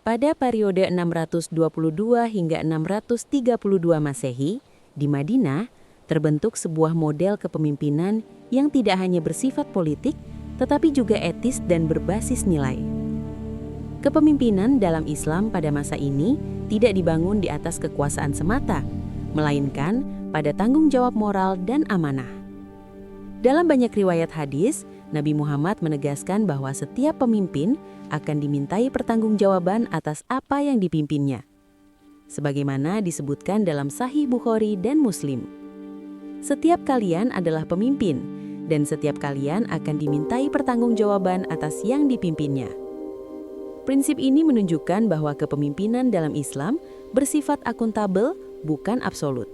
Pada periode 622 hingga 632 Masehi, di Madinah, terbentuk sebuah model kepemimpinan yang tidak hanya bersifat politik, tetapi juga etis dan berbasis nilai. Kepemimpinan dalam Islam pada masa ini tidak dibangun di atas kekuasaan semata, melainkan pada tanggung jawab moral dan amanah. Dalam banyak riwayat hadis, Nabi Muhammad menegaskan bahwa setiap pemimpin akan dimintai pertanggungjawaban atas apa yang dipimpinnya. Sebagaimana disebutkan dalam Sahih Bukhari dan Muslim. Setiap kalian adalah pemimpin, dan setiap kalian akan dimintai pertanggungjawaban atas yang dipimpinnya. Prinsip ini menunjukkan bahwa kepemimpinan dalam Islam bersifat akuntabel, bukan absolut.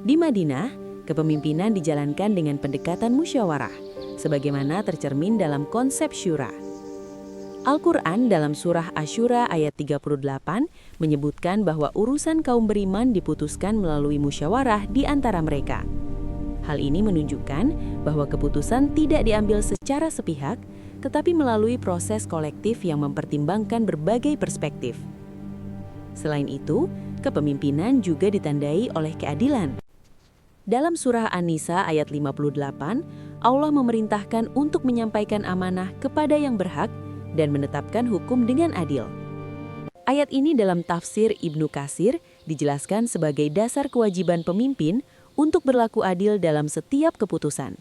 Di Madinah, kepemimpinan dijalankan dengan pendekatan musyawarah, sebagaimana tercermin dalam konsep syura. Al-Quran dalam surah Asy-Syura ayat 38 menyebutkan bahwa urusan kaum beriman diputuskan melalui musyawarah di antara mereka. Hal ini menunjukkan bahwa keputusan tidak diambil secara sepihak, tetapi melalui proses kolektif yang mempertimbangkan berbagai perspektif. Selain itu, kepemimpinan juga ditandai oleh keadilan. Dalam surah An-Nisa ayat 58, Allah memerintahkan untuk menyampaikan amanah kepada yang berhak dan menetapkan hukum dengan adil. Ayat ini dalam tafsir Ibnu Katsir dijelaskan sebagai dasar kewajiban pemimpin untuk berlaku adil dalam setiap keputusan.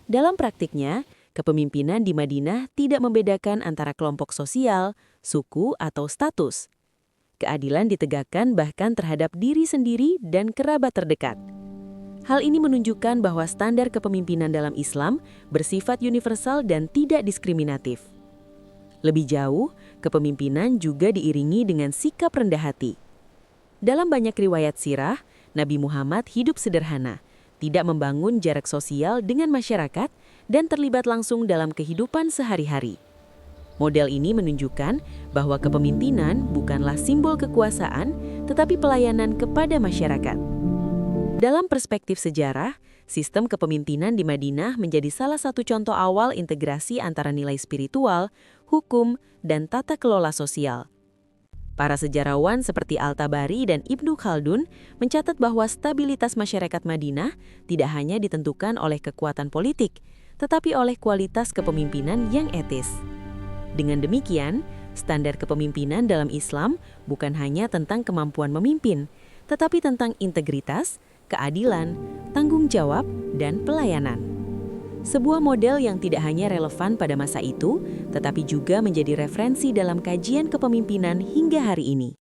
Dalam praktiknya, kepemimpinan di Madinah tidak membedakan antara kelompok sosial, suku, atau status. Keadilan ditegakkan bahkan terhadap diri sendiri dan kerabat terdekat. Hal ini menunjukkan bahwa standar kepemimpinan dalam Islam bersifat universal dan tidak diskriminatif. Lebih jauh, kepemimpinan juga diiringi dengan sikap rendah hati. Dalam banyak riwayat sirah, Nabi Muhammad hidup sederhana, tidak membangun jarak sosial dengan masyarakat, dan terlibat langsung dalam kehidupan sehari-hari. Model ini menunjukkan bahwa kepemimpinan bukanlah simbol kekuasaan, tetapi pelayanan kepada masyarakat. Dalam perspektif sejarah, sistem kepemimpinan di Madinah menjadi salah satu contoh awal integrasi antara nilai spiritual, hukum, dan tata kelola sosial. Para sejarawan seperti Al-Tabari dan Ibnu Khaldun mencatat bahwa stabilitas masyarakat Madinah tidak hanya ditentukan oleh kekuatan politik, tetapi oleh kualitas kepemimpinan yang etis. Dengan demikian, standar kepemimpinan dalam Islam bukan hanya tentang kemampuan memimpin, tetapi tentang integritas, keadilan, tanggung jawab, dan pelayanan. Sebuah model yang tidak hanya relevan pada masa itu, tetapi juga menjadi referensi dalam kajian kepemimpinan hingga hari ini.